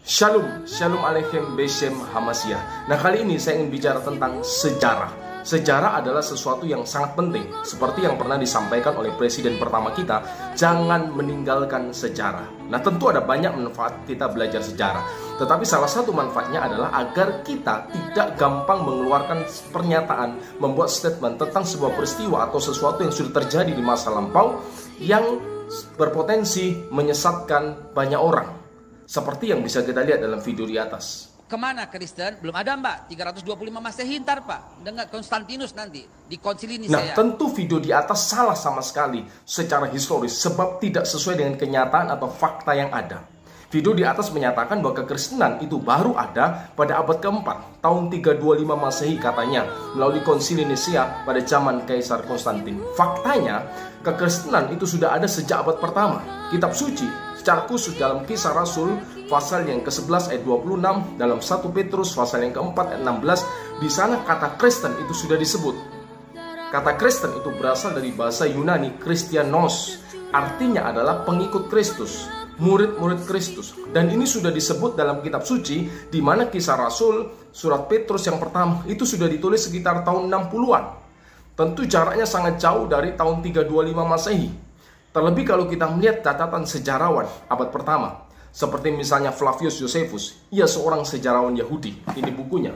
Shalom, Shalom Aleichem Beshem Hamashiach. Nah, kali ini saya ingin bicara tentang sejarah. Sejarah adalah sesuatu yang sangat penting. Seperti yang pernah disampaikan oleh presiden pertama kita, jangan meninggalkan sejarah. Nah, tentu ada banyak manfaat kita belajar sejarah. Tetapi salah satu manfaatnya adalah agar kita tidak gampang mengeluarkan pernyataan, membuat statement tentang sebuah peristiwa atau sesuatu yang sudah terjadi di masa lampau yang berpotensi menyesatkan banyak orang. Seperti yang bisa kita lihat dalam video di atas. Kemana Kristen? Belum ada Mbak, 325 Masehi ntar Pak, dengan Konstantinus nanti di konsili Nah, Nisea. tentu video di atas salah sama sekali secara historis, sebab tidak sesuai dengan kenyataan atau fakta yang ada. Video di atas menyatakan bahwa kekristenan itu baru ada pada abad keempat, tahun 325 Masehi katanya, melalui konsili Nisea pada zaman Kaisar Konstantin. Faktanya, kekristenan itu sudah ada sejak abad pertama. Kitab suci secara khusus dalam Kisah Rasul pasal yang ke-11 ayat 26, dalam 1 Petrus pasal yang ke-4 ayat 16, di sana kata Kristen itu sudah disebut. Kata Kristen itu berasal dari bahasa Yunani Christianos, artinya adalah pengikut Kristus, murid-murid Kristus. Dan ini sudah disebut dalam kitab suci, di mana Kisah Rasul surat Petrus yang pertama itu sudah ditulis sekitar tahun 60-an. Tentu jaraknya sangat jauh dari tahun 325 Masehi. Terlebih kalau kita melihat catatan sejarawan abad pertama, seperti misalnya Flavius Josephus, ia seorang sejarawan Yahudi. Ini bukunya.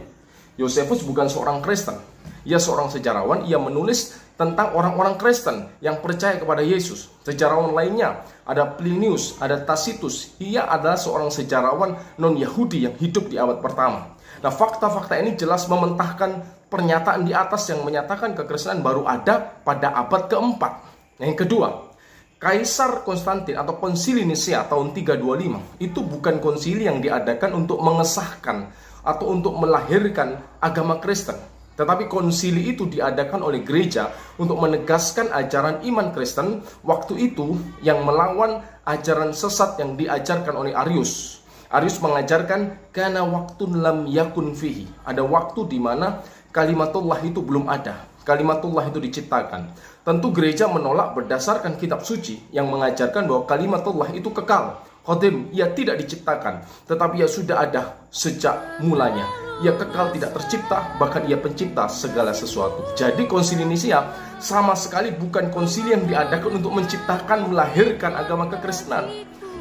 Josephus bukan seorang Kristen. Ia seorang sejarawan, ia menulis tentang orang-orang Kristen yang percaya kepada Yesus. Sejarawan lainnya, ada Plinius, ada Tacitus. Ia adalah seorang sejarawan non-Yahudi yang hidup di abad pertama. Nah, fakta-fakta ini jelas mementahkan pernyataan di atas yang menyatakan kekristenan baru ada pada abad keempat. Yang kedua, Kaisar Konstantin atau konsili Nisea tahun 325 itu bukan konsili yang diadakan untuk mengesahkan atau untuk melahirkan agama Kristen. Tetapi konsili itu diadakan oleh gereja untuk menegaskan ajaran iman Kristen waktu itu yang melawan ajaran sesat yang diajarkan oleh Arius. Arius mengajarkan karena waktu lam yakun fihi, ada waktu di mana kalimatullah itu belum ada. Kalimatullah itu diciptakan. Tentu gereja menolak berdasarkan kitab suci yang mengajarkan bahwa kalimatullah itu kekal. Khotim, ia tidak diciptakan, tetapi ia sudah ada sejak mulanya. Ia kekal, tidak tercipta, bahkan ia pencipta segala sesuatu. Jadi konsili Nisea sama sekali bukan konsili yang diadakan untuk menciptakan, melahirkan agama kekristenan.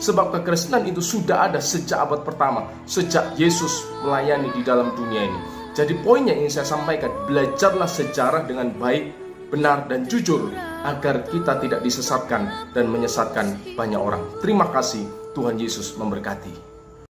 Sebab kekristenan itu sudah ada sejak abad pertama, sejak Yesus melayani di dalam dunia ini. Jadi poin yang ingin saya sampaikan, belajarlah sejarah dengan baik, benar dan jujur, agar kita tidak disesatkan dan menyesatkan banyak orang. Terima kasih, Tuhan Yesus memberkati.